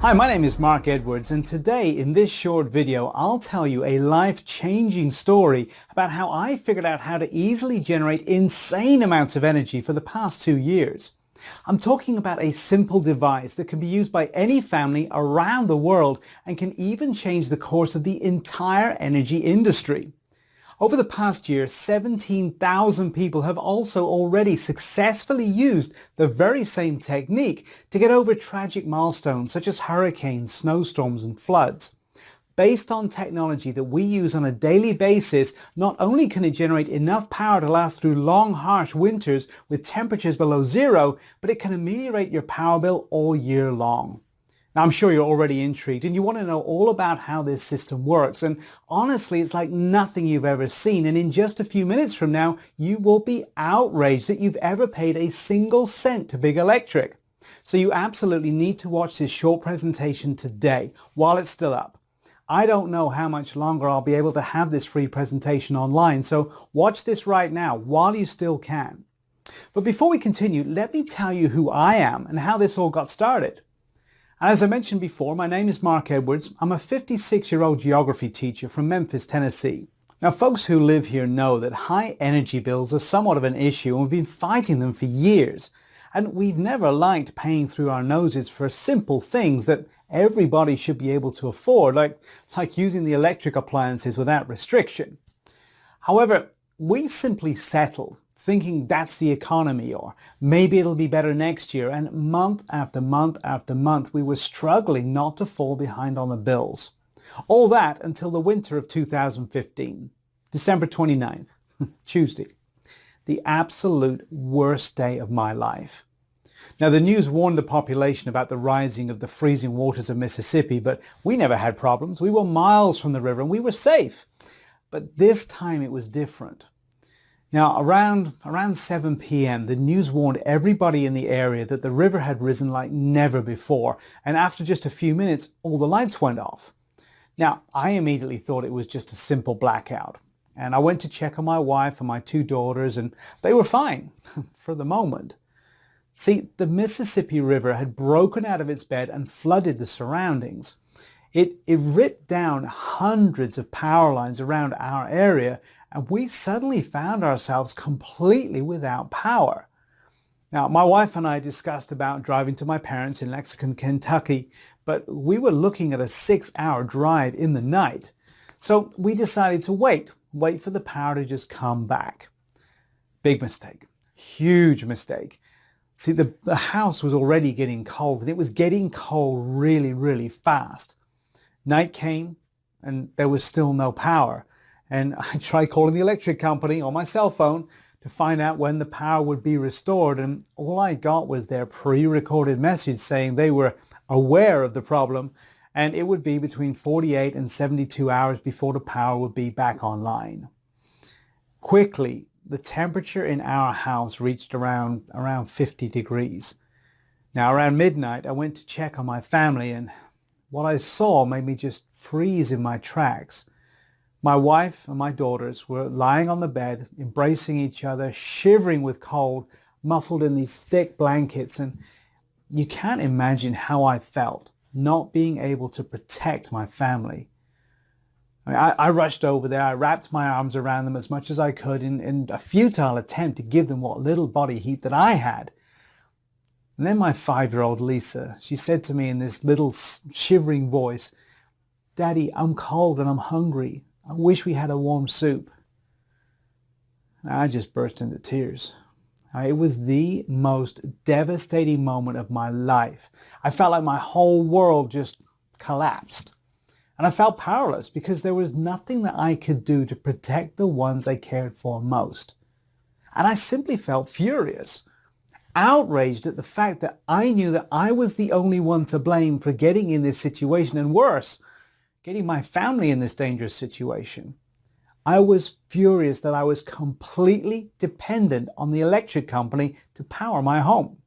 Hi, my name is Mark Edwards, and today in this short video I'll tell you a life-changing story about how I figured out how to easily generate insane amounts of energy for the past 2 years. I'm talking about a simple device that can be used by any family around the world and can even change the course of the entire energy industry. Over the past year, 17,000 people have also already successfully used the very same technique to get over tragic milestones such as hurricanes, snowstorms and floods. Based on technology that we use on a daily basis, not only can it generate enough power to last through long, harsh winters with temperatures below zero, but it can ameliorate your power bill all year long. Now, I'm sure you're already intrigued and you want to know all about how this system works. And honestly, it's like nothing you've ever seen. And in just a few minutes from now, you will be outraged that you've ever paid a single cent to Big Electric. So you absolutely need to watch this short presentation today while it's still up. I don't know how much longer I'll be able to have this free presentation online. So watch this right now while you still can. But before we continue, let me tell you who I am and how this all got started. As I mentioned before, my name is Mark Edwards. I'm a 56-year-old geography teacher from Memphis, Tennessee. Now, folks who live here know that high energy bills are somewhat of an issue and we've been fighting them for years. And we've never liked paying through our noses for simple things that everybody should be able to afford, like using the electric appliances without restriction. However, we simply settled, thinking that's the economy, or maybe it'll be better next year, and month after month after month we were struggling not to fall behind on the bills. All that until the winter of 2015, December 29th, Tuesday, the absolute worst day of my life. Now, the news warned the population about the rising of the freezing waters of Mississippi, but we never had problems. We were miles from the river and we were safe. But this time it was different. Now, around 7 p.m., the news warned everybody in the area that the river had risen like never before, and after just a few minutes, all the lights went off. Now, I immediately thought it was just a simple blackout, and I went to check on my wife and my 2 daughters, and they were fine, for the moment. See, the Mississippi River had broken out of its bed and flooded the surroundings. It ripped down hundreds of power lines around our area, and we suddenly found ourselves completely without power. Now, my wife and I discussed about driving to my parents in Lexington, Kentucky, but we were looking at a 6-hour drive in the night. So we decided to wait for the power to just come back. Big mistake. Huge mistake. See, the house was already getting cold, and it was getting cold really, really fast. Night came, and there was still no power. And I tried calling the electric company on my cell phone to find out when the power would be restored. And all I got was their pre-recorded message saying they were aware of the problem and it would be between 48 and 72 hours before the power would be back online. Quickly, the temperature in our house reached around 50 degrees. Now, around midnight, I went to check on my family, and what I saw made me just freeze in my tracks. My wife and my daughters were lying on the bed, embracing each other, shivering with cold, muffled in these thick blankets. And you can't imagine how I felt not being able to protect my family. I rushed over there. I wrapped my arms around them as much as I could in a futile attempt to give them what little body heat that I had. And then my 5-year-old Lisa, she said to me in this little shivering voice, "Daddy, I'm cold and I'm hungry. I wish we had a warm soup." I just burst into tears. It was the most devastating moment of my life. I felt like my whole world just collapsed. And I felt powerless because there was nothing that I could do to protect the ones I cared for most. And I simply felt furious, outraged at the fact that I knew that I was the only one to blame for getting in this situation, and worse, getting my family in this dangerous situation. I was furious that I was completely dependent on the electric company to power my home.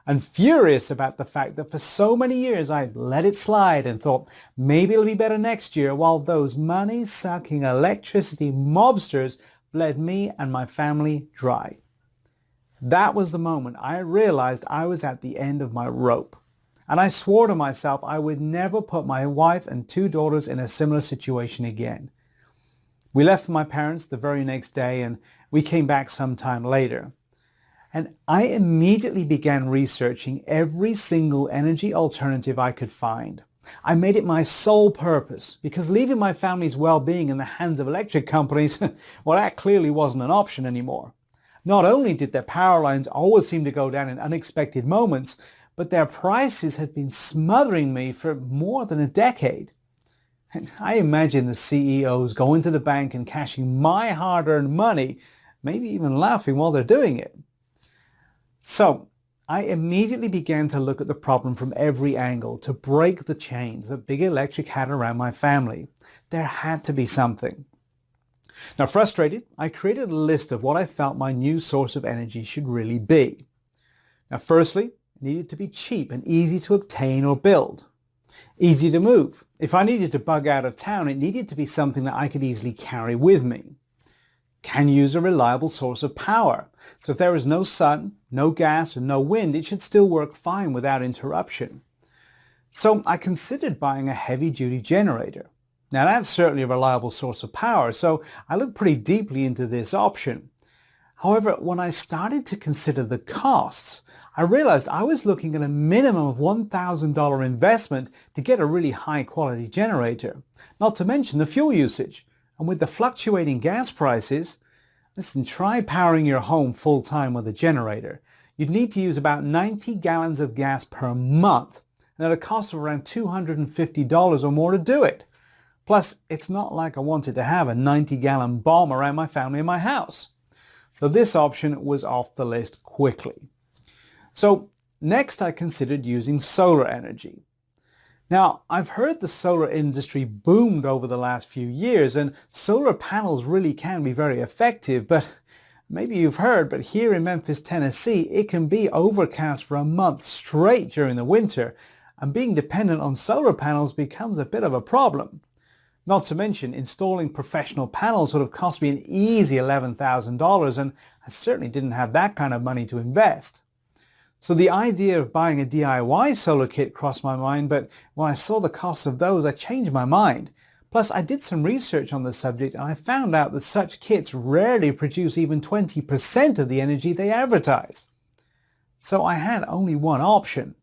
And furious about the fact that for so many years I let it slide and thought maybe it'll be better next year, while those money-sucking electricity mobsters bled me and my family dry. That was the moment I realized I was at the end of my rope. And I swore to myself I would never put my wife and 2 daughters in a similar situation again. We left for my parents the very next day and we came back some time later. And I immediately began researching every single energy alternative I could find. I made it my sole purpose because leaving my family's well-being in the hands of electric companies, well, that clearly wasn't an option anymore. Not only did their power lines always seem to go down in unexpected moments, but their prices had been smothering me for more than a decade. And I imagine the CEOs going to the bank and cashing my hard-earned money, maybe even laughing while they're doing it. So I immediately began to look at the problem from every angle to break the chains that Big Electric had around my family. There had to be something. Now, frustrated, I created a list of what I felt my new source of energy should really be. Now, firstly, it needed to be cheap and easy to obtain or build. Easy to move. If I needed to bug out of town, it needed to be something that I could easily carry with me. Can use a reliable source of power. So if there is no sun, no gas, and no wind, it should still work fine without interruption. So I considered buying a heavy-duty generator. Now that's certainly a reliable source of power, so I looked pretty deeply into this option. However, when I started to consider the costs, I realized I was looking at a minimum of $1,000 investment to get a really high-quality generator, not to mention the fuel usage. And with the fluctuating gas prices, listen, try powering your home full-time with a generator. You'd need to use about 90 gallons of gas per month, and at a cost of around $250 or more to do it. Plus, it's not like I wanted to have a 90-gallon bomb around my family and my house. So this option was off the list quickly. So next I considered using solar energy. Now, I've heard the solar industry boomed over the last few years, and solar panels really can be very effective, but maybe you've heard, but here in Memphis, Tennessee, it can be overcast for a month straight during the winter, and being dependent on solar panels becomes a bit of a problem. Not to mention, installing professional panels would have cost me an easy $11,000, and I certainly didn't have that kind of money to invest. So the idea of buying a DIY solar kit crossed my mind, but when I saw the cost of those, I changed my mind. Plus, I did some research on the subject and I found out that such kits rarely produce even 20% of the energy they advertise. So I had only one option.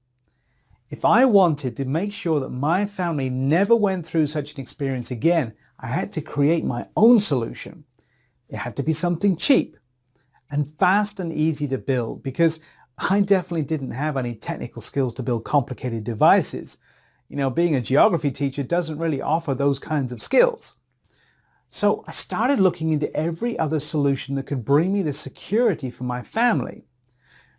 If I wanted to make sure that my family never went through such an experience again, I had to create my own solution. It had to be something cheap and fast and easy to build, because I definitely didn't have any technical skills to build complicated devices. You know, being a geography teacher doesn't really offer those kinds of skills. So I started looking into every other solution that could bring me the security for my family.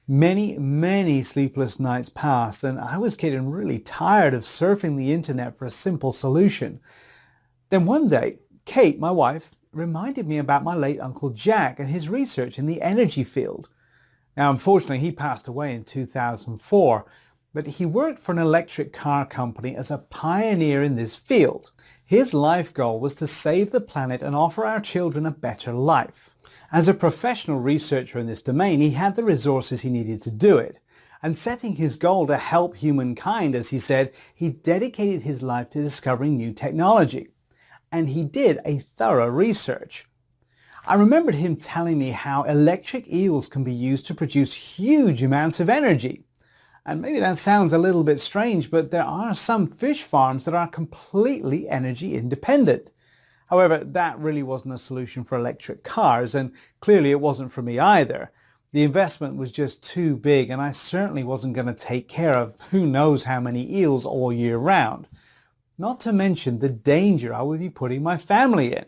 Many sleepless nights passed, and I was getting really tired of surfing the internet for a simple solution. Then one day, Kate, my wife, reminded me about my late Uncle Jack and his research in the energy field. Now, unfortunately, he passed away in 2004, but he worked for an electric car company as a pioneer in this field. His life goal was to save the planet and offer our children a better life. As a professional researcher in this domain, he had the resources he needed to do it. And setting his goal to help humankind, as he said, he dedicated his life to discovering new technology. And he did a thorough research. I remembered him telling me how electric eels can be used to produce huge amounts of energy. And maybe that sounds a little bit strange, but there are some fish farms that are completely energy independent. However, that really wasn't a solution for electric cars, and clearly it wasn't for me either. The investment was just too big, and I certainly wasn't going to take care of who knows how many eels all year round. Not to mention the danger I would be putting my family in.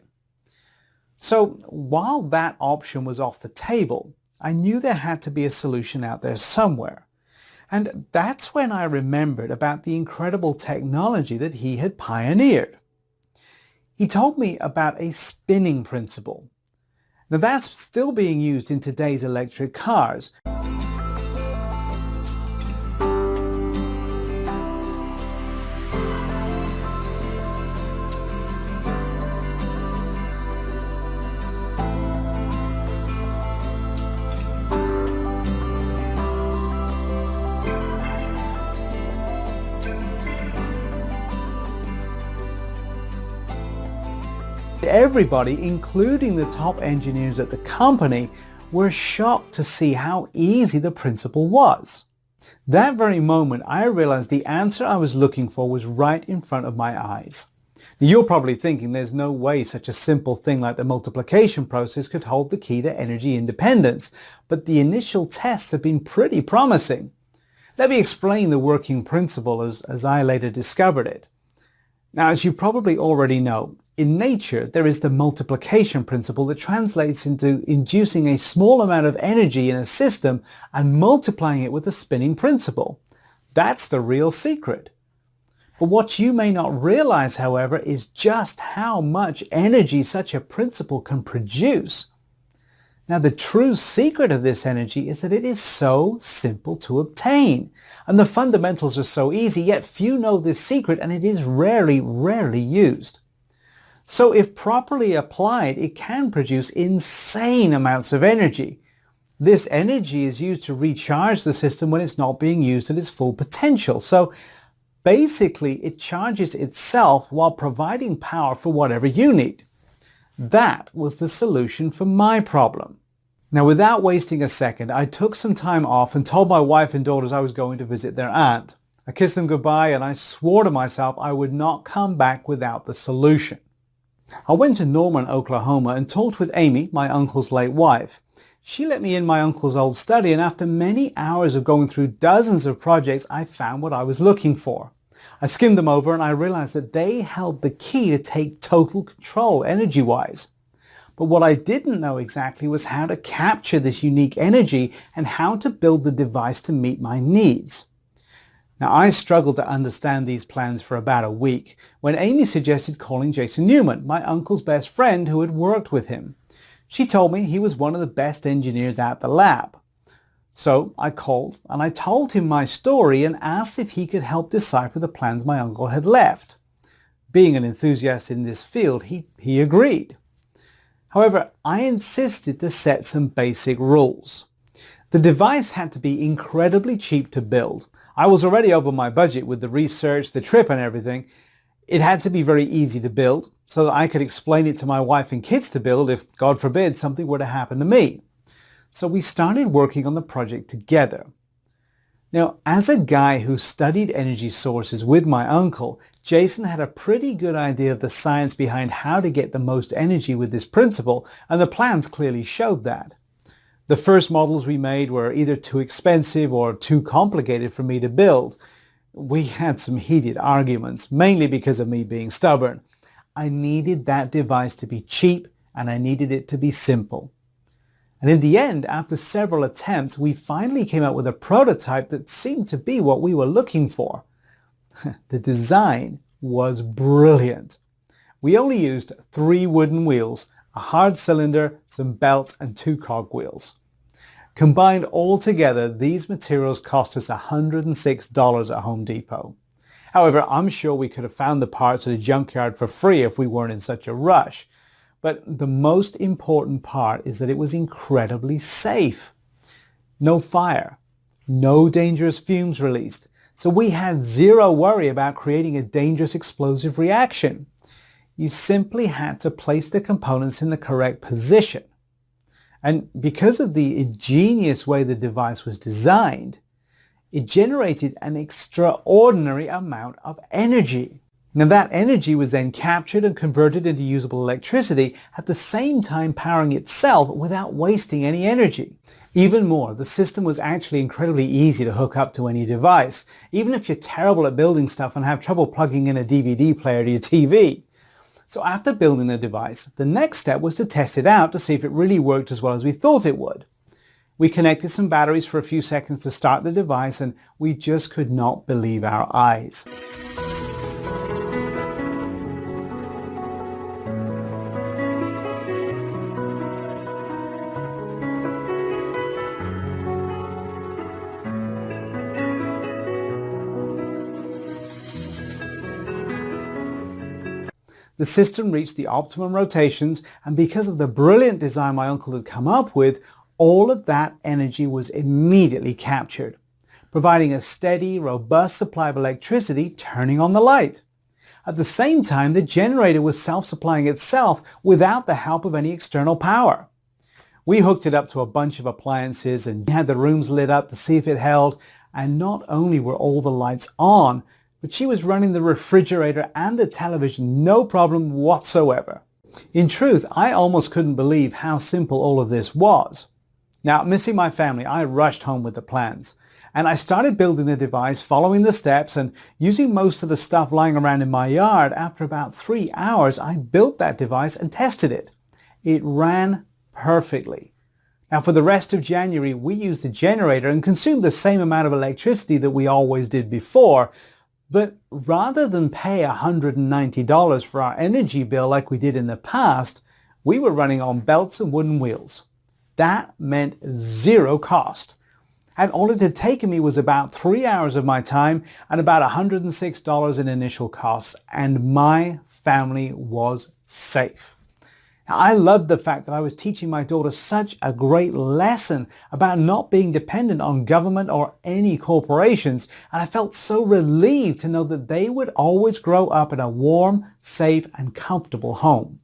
So while that option was off the table, I knew there had to be a solution out there somewhere. And that's when I remembered about the incredible technology that he had pioneered. He told me about a spinning principle. Now that's still being used in today's electric cars. everybody, including the top engineers at the company, were shocked to see how easy the principle was. That very moment, I realized the answer I was looking for was right in front of my eyes. Now, you're probably thinking there's no way such a simple thing like the multiplication process could hold the key to energy independence, but the initial tests have been pretty promising. Let me explain the working principle as I later discovered it. Now, as you probably already know, in nature, there is the multiplication principle that translates into inducing a small amount of energy in a system and multiplying it with the spinning principle. That's the real secret. But what you may not realize, however, is just how much energy such a principle can produce. Now, the true secret of this energy is that it is so simple to obtain. And the fundamentals are so easy, yet few know this secret, and it is rarely used. So if properly applied, it can produce insane amounts of energy. This energy is used to recharge the system when it's not being used at its full potential. So basically, it charges itself while providing power for whatever you need. That was the solution for my problem. Now, without wasting a second, I took some time off and told my wife and daughters I was going to visit their aunt. I kissed them goodbye and I swore to myself I would not come back without the solution. I went to Norman, Oklahoma and talked with Amy, my uncle's late wife. She let me in my uncle's old study, and after many hours of going through dozens of projects, I found what I was looking for. I skimmed them over and I realized that they held the key to take total control energy-wise. But what I didn't know exactly was how to capture this unique energy and how to build the device to meet my needs. Now, I struggled to understand these plans for about a week when Amy suggested calling Jason Newman, my uncle's best friend who had worked with him. She told me he was one of the best engineers at the lab. So I called and I told him my story and asked if he could help decipher the plans my uncle had left. Being an enthusiast in this field, he agreed. However, I insisted to set some basic rules. The device had to be incredibly cheap to build. I was already over my budget with the research, the trip and everything. It had to be very easy to build so that I could explain it to my wife and kids to build if, God forbid, something were to happen to me. So we started working on the project together. Now, as a guy who studied energy sources with my uncle, Jason had a pretty good idea of the science behind how to get the most energy with this principle, and the plans clearly showed that. The first models we made were either too expensive or too complicated for me to build. We had some heated arguments, mainly because of me being stubborn. I needed that device to be cheap and I needed it to be simple. And in the end, after several attempts, we finally came up with a prototype that seemed to be what we were looking for. The design was brilliant. We only used 3 wooden wheels, a hard cylinder, some belts, and 2 cogwheels. Combined all together, these materials cost us $106 at Home Depot. However, I'm sure we could have found the parts at a junkyard for free if we weren't in such a rush. But the most important part is that it was incredibly safe. No fire, no dangerous fumes released. So we had zero worry about creating a dangerous explosive reaction. You simply had to place the components in the correct position. And because of the ingenious way the device was designed, it generated an extraordinary amount of energy. Now that energy was then captured and converted into usable electricity, at the same time powering itself without wasting any energy. Even more, the system was actually incredibly easy to hook up to any device, even if you're terrible at building stuff and have trouble plugging in a DVD player to your TV. So after building the device, the next step was to test it out to see if it really worked as well as we thought it would. We connected some batteries for a few seconds to start the device, and we just could not believe our eyes. The system reached the optimum rotations, and because of the brilliant design my uncle had come up with, all of that energy was immediately captured, providing a steady, robust supply of electricity, turning on the light. At the same time, the generator was self-supplying itself without the help of any external power. We hooked it up to a bunch of appliances and had the rooms lit up to see if it held, and not only were all the lights on, but she was running the refrigerator and the television no problem whatsoever. In truth, I almost couldn't believe how simple all of this was. Now, missing my family, I rushed home with the plans. And I started building the device, following the steps and using most of the stuff lying around in my yard. After about 3 hours, I built that device and tested it. It ran perfectly. Now, for the rest of January, we used the generator and consumed the same amount of electricity that we always did before. But rather than pay $190 for our energy bill like we did in the past, we were running on belts and wooden wheels. That meant zero cost. And all it had taken me was about 3 hours of my time and about $106 in initial costs, and my family was safe. Now, I loved the fact that I was teaching my daughter such a great lesson about not being dependent on government or any corporations, and I felt so relieved to know that they would always grow up in a warm, safe, and comfortable home.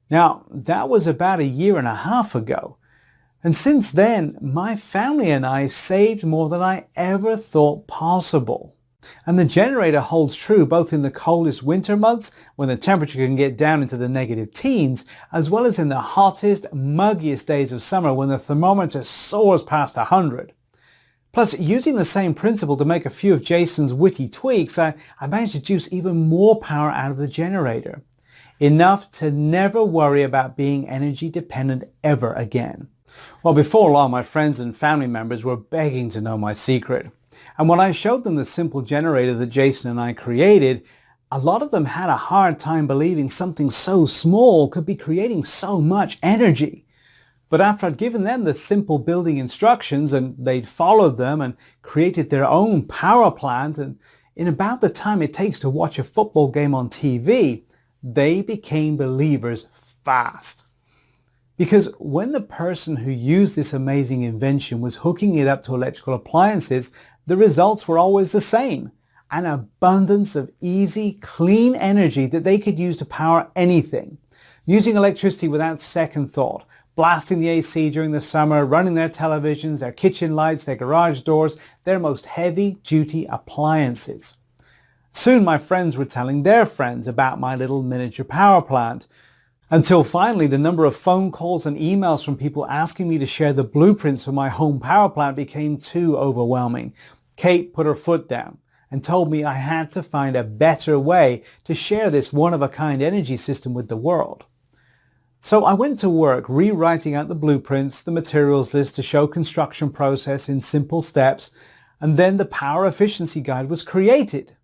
Now, that was about 1.5 years ago. And since then, my family and I saved more than I ever thought possible. And the generator holds true both in the coldest winter months, when the temperature can get down into the negative teens, as well as in the hottest, muggiest days of summer when the thermometer soars past 100. Plus, using the same principle to make a few of Jason's witty tweaks, I managed to juice even more power out of the generator. Enough to never worry about being energy dependent ever again. Well, before long, my friends and family members were begging to know my secret. And when I showed them the simple generator that Jason and I created, a lot of them had a hard time believing something so small could be creating so much energy. But after I'd given them the simple building instructions and they'd followed them and created their own power plant, and in about the time it takes to watch a football game on TV, they became believers fast. Because when the person who used this amazing invention was hooking it up to electrical appliances, the results were always the same. An abundance of easy, clean energy that they could use to power anything. Using electricity without second thought, blasting the AC during the summer, running their televisions, their kitchen lights, their garage doors, their most heavy-duty appliances. Soon my friends were telling their friends about my little miniature power plant. Until finally, the number of phone calls and emails from people asking me to share the blueprints for my home power plant became too overwhelming. Kate put her foot down and told me I had to find a better way to share this one-of-a-kind energy system with the world. So I went to work rewriting out the blueprints, the materials list to show construction process in simple steps, and then the power efficiency guide was created.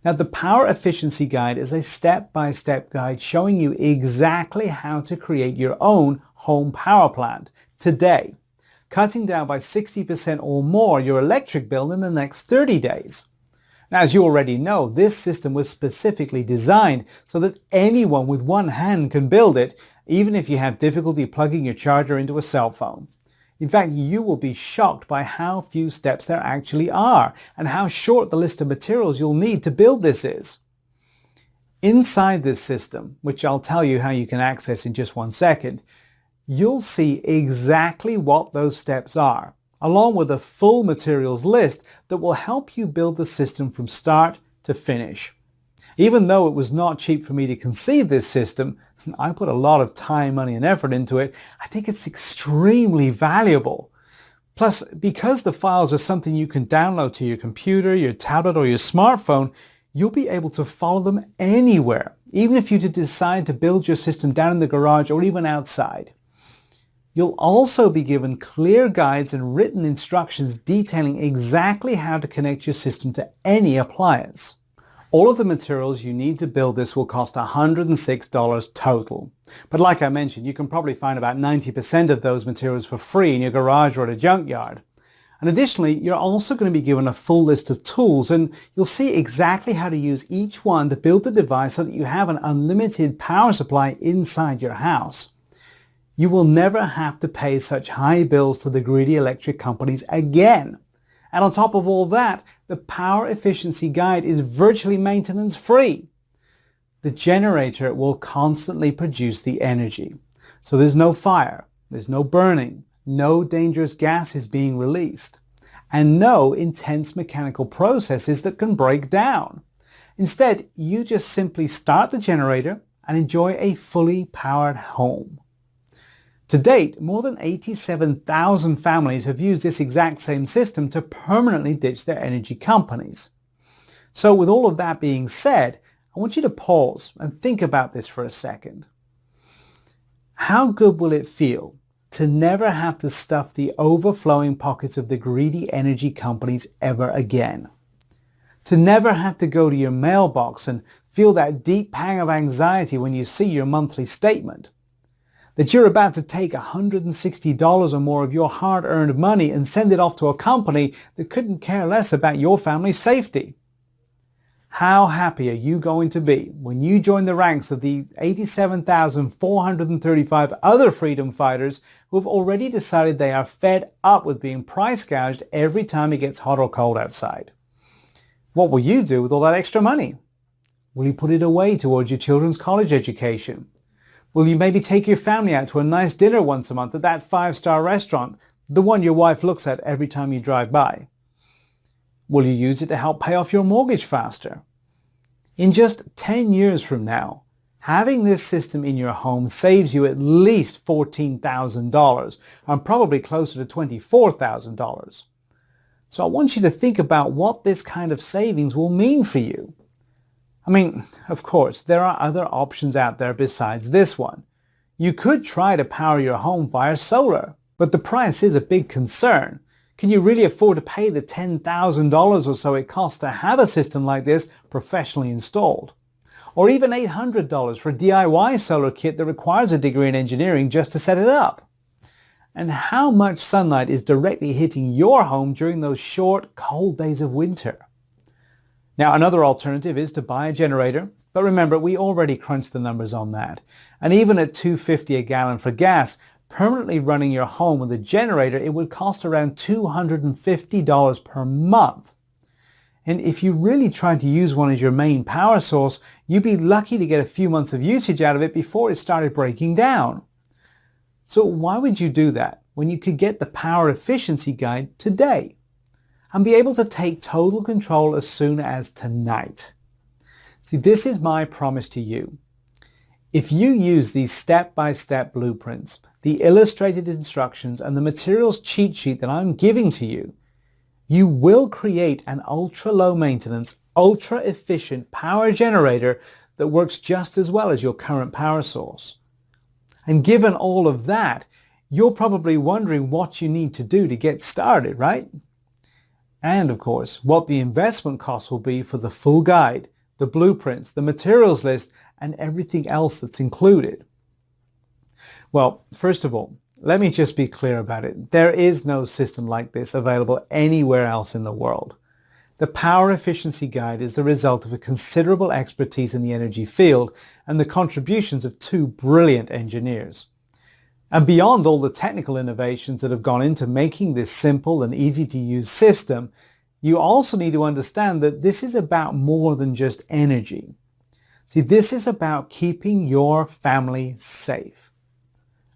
Now, the Power Efficiency Guide is a step-by-step guide showing you exactly how to create your own home power plant today, cutting down by 60% or more your electric bill in the next 30 days. Now, as you already know, this system was specifically designed so that anyone with one hand can build it, even if you have difficulty plugging your charger into a cell phone. In fact, you will be shocked by how few steps there actually are and how short the list of materials you'll need to build this is. Inside this system, which I'll tell you how you can access in just 1 second, you'll see exactly what those steps are, along with a full materials list that will help you build the system from start to finish. Even though it was not cheap for me to conceive this system, I put a lot of time, money, and effort into it. I think it's extremely valuable. Plus, because the files are something you can download to your computer, your tablet, or your smartphone, you'll be able to follow them anywhere, even if you decide to build your system down in the garage or even outside. You'll also be given clear guides and written instructions detailing exactly how to connect your system to any appliance. All of the materials you need to build this will cost $106 total. But like I mentioned, you can probably find about 90% of those materials for free in your garage or at a junkyard. And additionally, you're also going to be given a full list of tools, and you'll see exactly how to use each one to build the device so that you have an unlimited power supply inside your house. You will never have to pay such high bills to the greedy electric companies again. And on top of all that, the Power Efficiency Guide is virtually maintenance free. The generator will constantly produce the energy. So there's no fire, there's no burning, no dangerous gas is being released, and no intense mechanical processes that can break down. Instead, you just simply start the generator and enjoy a fully powered home. To date, more than 87,000 families have used this exact same system to permanently ditch their energy companies. So with all of that being said, I want you to pause and think about this for a second. How good will it feel to never have to stuff the overflowing pockets of the greedy energy companies ever again? To never have to go to your mailbox and feel that deep pang of anxiety when you see your monthly statement? That you're about to take $160 or more of your hard-earned money and send it off to a company that couldn't care less about your family's safety? How happy are you going to be when you join the ranks of the 87,435 other freedom fighters who have already decided they are fed up with being price gouged every time it gets hot or cold outside? What will you do with all that extra money? Will you put it away towards your children's college education? Will you maybe take your family out to a nice dinner once a month at that 5-star restaurant, the one your wife looks at every time you drive by? Will you use it to help pay off your mortgage faster? In just 10 years from now, having this system in your home saves you at least $14,000 and probably closer to $24,000. So I want you to think about what this kind of savings will mean for you. I mean, of course, there are other options out there besides this one. You could try to power your home via solar, but the price is a big concern. Can you really afford to pay the $10,000 or so it costs to have a system like this professionally installed? Or even $800 for a DIY solar kit that requires a degree in engineering just to set it up? And how much sunlight is directly hitting your home during those short, cold days of winter? Now, another alternative is to buy a generator, but remember, we already crunched the numbers on that. And even at $2.50 a gallon for gas, permanently running your home with a generator, it would cost around $250 per month. And if you really tried to use one as your main power source, you'd be lucky to get a few months of usage out of it before it started breaking down. So why would you do that when you could get the Power Efficiency Guide today and be able to take total control as soon as tonight? See, this is my promise to you. If you use these step-by-step blueprints, the illustrated instructions, and the materials cheat sheet that I'm giving to you, you will create an ultra-low maintenance, ultra-efficient power generator that works just as well as your current power source. And given all of that, you're probably wondering what you need to do to get started, right? And of course, what the investment cost will be for the full guide, the blueprints, the materials list, and everything else that's included. Well, first of all, let me just be clear about it. There is no system like this available anywhere else in the world. The Power Efficiency Guide is the result of a considerable expertise in the energy field and the contributions of two brilliant engineers. And beyond all the technical innovations that have gone into making this simple and easy to use system, you also need to understand that this is about more than just energy. See, this is about keeping your family safe.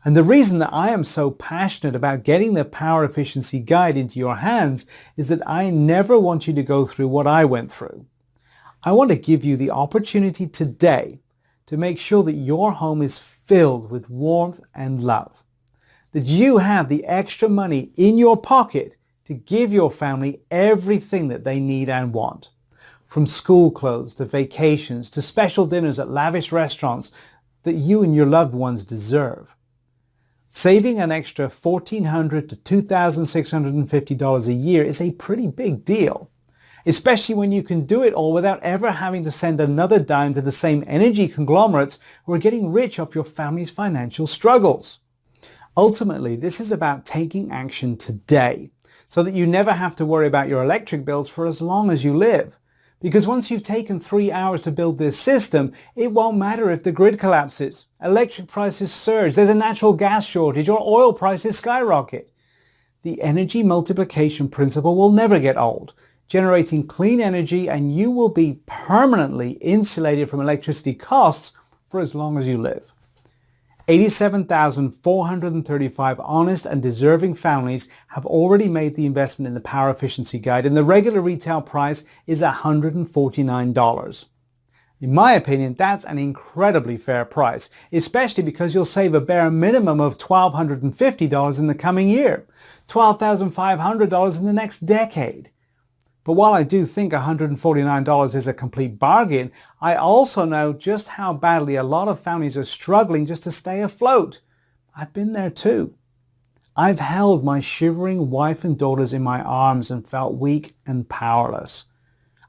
And the reason that I am so passionate about getting the Power Efficiency Guide into your hands is that I never want you to go through what I went through. I want to give you the opportunity today to make sure that your home is filled with warmth and love. That you have the extra money in your pocket to give your family everything that they need and want. From school clothes to vacations to special dinners at lavish restaurants that you and your loved ones deserve. Saving an extra $1,400 to $2,650 a year is a pretty big deal, especially when you can do it all without ever having to send another dime to the same energy conglomerates who are getting rich off your family's financial struggles. Ultimately, this is about taking action today so that you never have to worry about your electric bills for as long as you live. Because once you've taken 3 hours to build this system, it won't matter if the grid collapses, electric prices surge, there's a natural gas shortage, or oil prices skyrocket. the energy multiplication principle will never get old, generating clean energy, and you will be permanently insulated from electricity costs for as long as you live. 87,435 honest and deserving families have already made the investment in the Power Efficiency Guide, and the regular retail price is $149. In my opinion, that's an incredibly fair price, especially because you'll save a bare minimum of $1,250 in the coming year, $12,500 in the next decade. But while I do think $149 is a complete bargain, I also know just how badly a lot of families are struggling just to stay afloat. I've been there too. I've held my shivering wife and daughters in my arms and felt weak and powerless.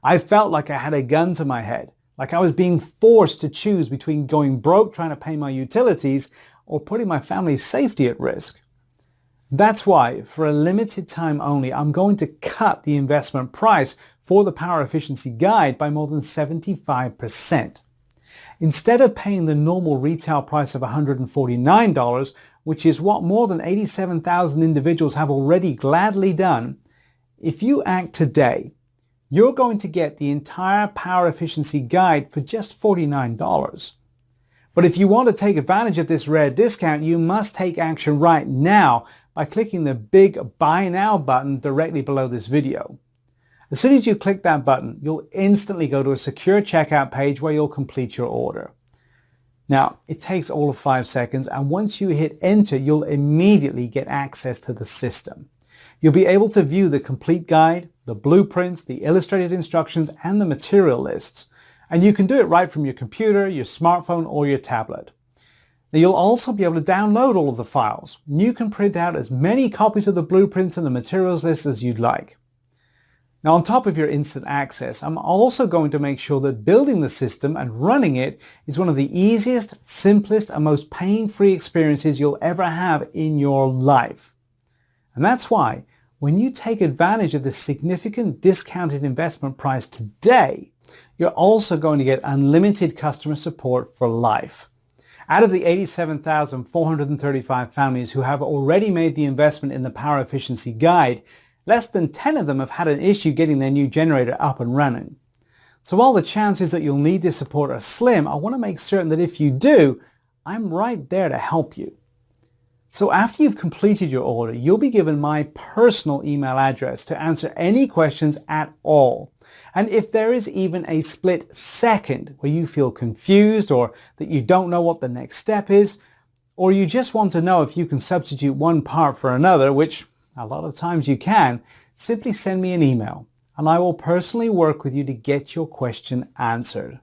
I felt like I had a gun to my head, like I was being forced to choose between going broke trying to pay my utilities or putting my family's safety at risk. That's why, for a limited time only, I'm going to cut the investment price for the Power Efficiency Guide by more than 75%. Instead of paying the normal retail price of $149, which is what more than 87,000 individuals have already gladly done, if you act today, you're going to get the entire Power Efficiency Guide for just $49. But if you want to take advantage of this rare discount, you must take action right now by clicking the big Buy Now button directly below this video. As soon as you click that button, you'll instantly go to a secure checkout page where you'll complete your order. Now, it takes all of 5 seconds, and once you hit enter, you'll immediately get access to the system. You'll be able to view the complete guide, the blueprints, the illustrated instructions, and the material lists. And you can do it right from your computer, your smartphone, or your tablet. Now, you'll also be able to download all of the files. You can print out as many copies of the blueprints and the materials list as you'd like. Now, on top of your instant access, I'm also going to make sure that building the system and running it is one of the easiest, simplest, and most pain-free experiences you'll ever have in your life. And that's why, when you take advantage of this significant discounted investment price today, you're also going to get unlimited customer support for life. Out of the 87,435 families who have already made the investment in the Power Efficiency Guide, less than 10 of them have had an issue getting their new generator up and running. So while the chances that you'll need this support are slim, I want to make certain that if you do, I'm right there to help you. So after you've completed your order, you'll be given my personal email address to answer any questions at all. And if there is even a split second where you feel confused or that you don't know what the next step is, or you just want to know if you can substitute one part for another, which a lot of times you can, simply send me an email and I will personally work with you to get your question answered.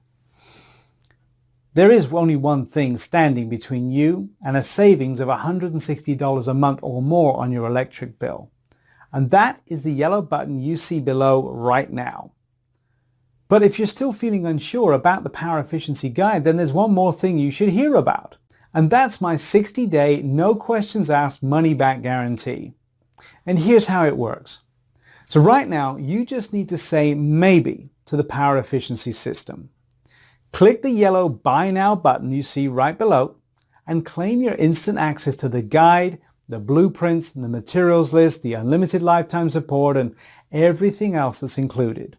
There is only one thing standing between you and a savings of $160 a month or more on your electric bill. And that is the yellow button you see below right now. But if you're still feeling unsure about the Power Efficiency Guide, then there's one more thing you should hear about. And that's my 60-day, no questions asked money-back guarantee. And here's how it works. So right now, you just need to say maybe to the Power Efficiency system. Click the yellow Buy Now button you see right below and claim your instant access to the guide, the blueprints, the materials list, the unlimited lifetime support, and everything else that's included.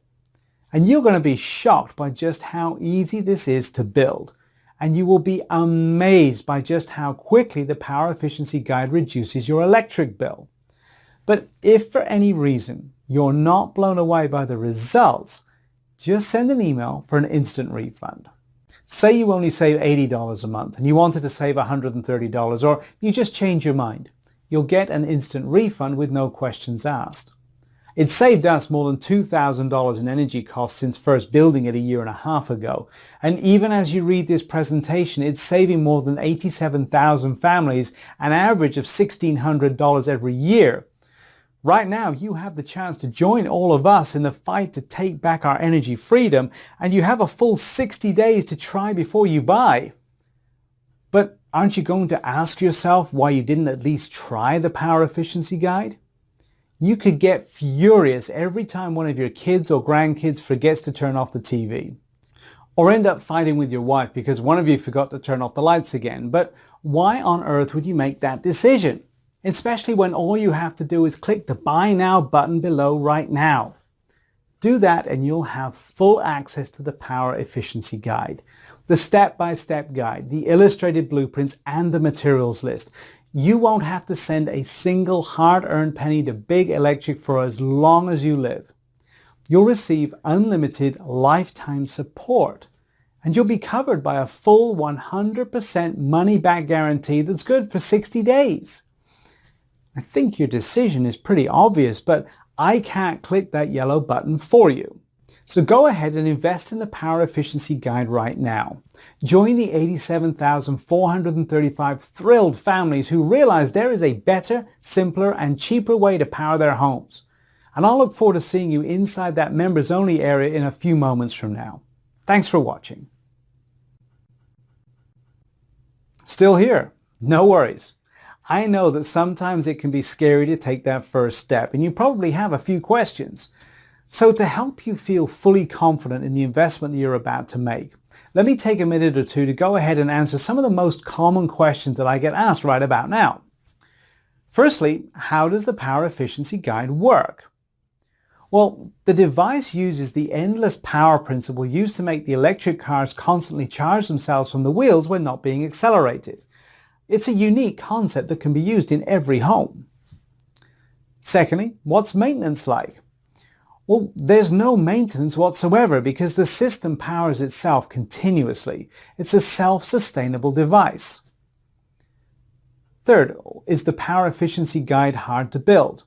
And you're going to be shocked by just how easy this is to build. And you will be amazed by just how quickly the Power Efficiency Guide reduces your electric bill. But if for any reason you're not blown away by the results, just send an email for an instant refund. Say you only save $80 a month and you wanted to save $130, or you just change your mind. You'll get an instant refund with no questions asked. It saved us more than $2,000 in energy costs since first building it a year and a half ago. And even as you read this presentation, it's saving more than 87,000 families an average of $1,600 every year. Right now, you have the chance to join all of us in the fight to take back our energy freedom, and you have a full 60 days to try before you buy. But aren't you going to ask yourself why you didn't at least try the Power Efficiency Guide? You could get furious every time one of your kids or grandkids forgets to turn off the TV. Or end up fighting with your wife because one of you forgot to turn off the lights again. But why on earth would you make that decision? especially when all you have to do is click the Buy Now button below right now. Do that and you'll have full access to the Power Efficiency Guide, the step-by-step guide, the illustrated blueprints, and the materials list. You won't have to send a single hard-earned penny to Big Electric for as long as you live. You'll receive unlimited lifetime support, and you'll be covered by a full 100% money-back guarantee that's good for 60 days. I think your decision is pretty obvious, but I can't click that yellow button for you. So go ahead and invest in the Power Efficiency Guide right now. Join the 87,435 thrilled families who realize there is a better, simpler, and cheaper way to power their homes. And I'll look forward to seeing you inside that members only area in a few moments from now. Thanks for watching. Still here? No worries. I know that sometimes it can be scary to take that first step, and you probably have a few questions. So to help you feel fully confident in the investment that you're about to make, let me take a minute or two to go ahead and answer some of the most common questions that I get asked right about now. Firstly, how does the Power Efficiency Guide work? Well, the device uses the endless power principle used to make the electric cars constantly charge themselves from the wheels when not being accelerated. It's a unique concept that can be used in every home. Secondly, what's maintenance like? Well, there's no maintenance whatsoever because the system powers itself continuously. It's a self-sustainable device. Third, is the Power Efficiency Guide hard to build?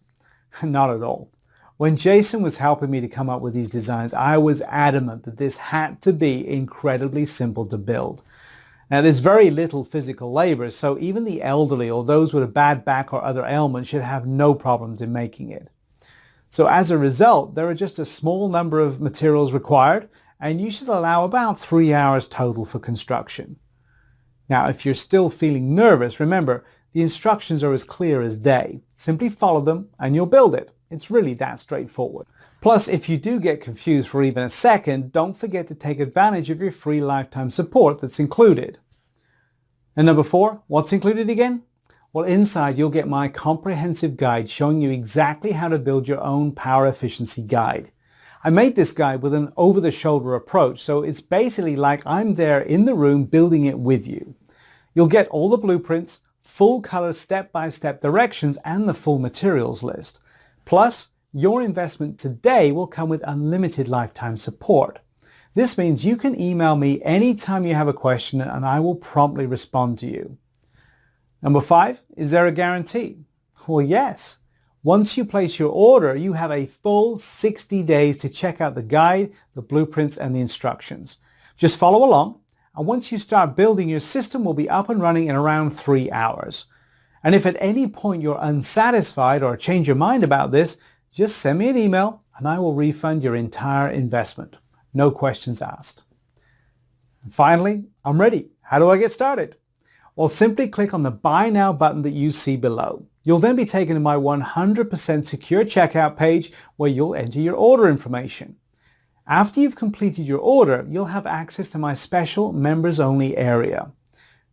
Not at all. When Jason was helping me to come up with these designs, I was adamant that this had to be incredibly simple to build. Now, there's very little physical labor, so even the elderly or those with a bad back or other ailments should have no problems in making it. So as a result, there are just a small number of materials required, and you should allow about 3 hours total for construction. Now, if you're still feeling nervous, remember, the instructions are as clear as day. Simply follow them and you'll build it. It's really that straightforward. Plus, if you do get confused for even a second, don't forget to take advantage of your free lifetime support that's included. And number 4, what's included again? Well, inside you'll get my comprehensive guide showing you exactly how to build your own power efficiency guide. I made this guide with an over-the-shoulder approach, so it's basically like I'm there in the room building it with you. You'll get all the blueprints, full color step-by-step directions, and the full materials list. Plus, your investment today will come with unlimited lifetime support. This means you can email me anytime you have a question and I will promptly respond to you. Number 5, is there a guarantee? Well, yes. Once you place your order, you have a full 60 days to check out the guide, the blueprints, and the instructions. Just follow along, and once you start building, your system will be up and running in around 3 hours. And if at any point you're unsatisfied or change your mind about this, just send me an email and I will refund your entire investment. No questions asked. And finally, I'm ready. How do I get started? Well, simply click on the Buy Now button that you see below. You'll then be taken to my 100% secure checkout page where you'll enter your order information. After you've completed your order, you'll have access to my special members only area.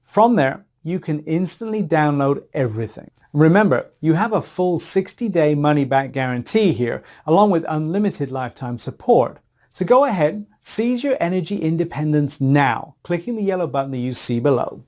From there, you can instantly download everything. Remember, you have a full 60-day money-back guarantee here, along with unlimited lifetime support. So go ahead, seize your energy independence now, clicking the yellow button that you see below.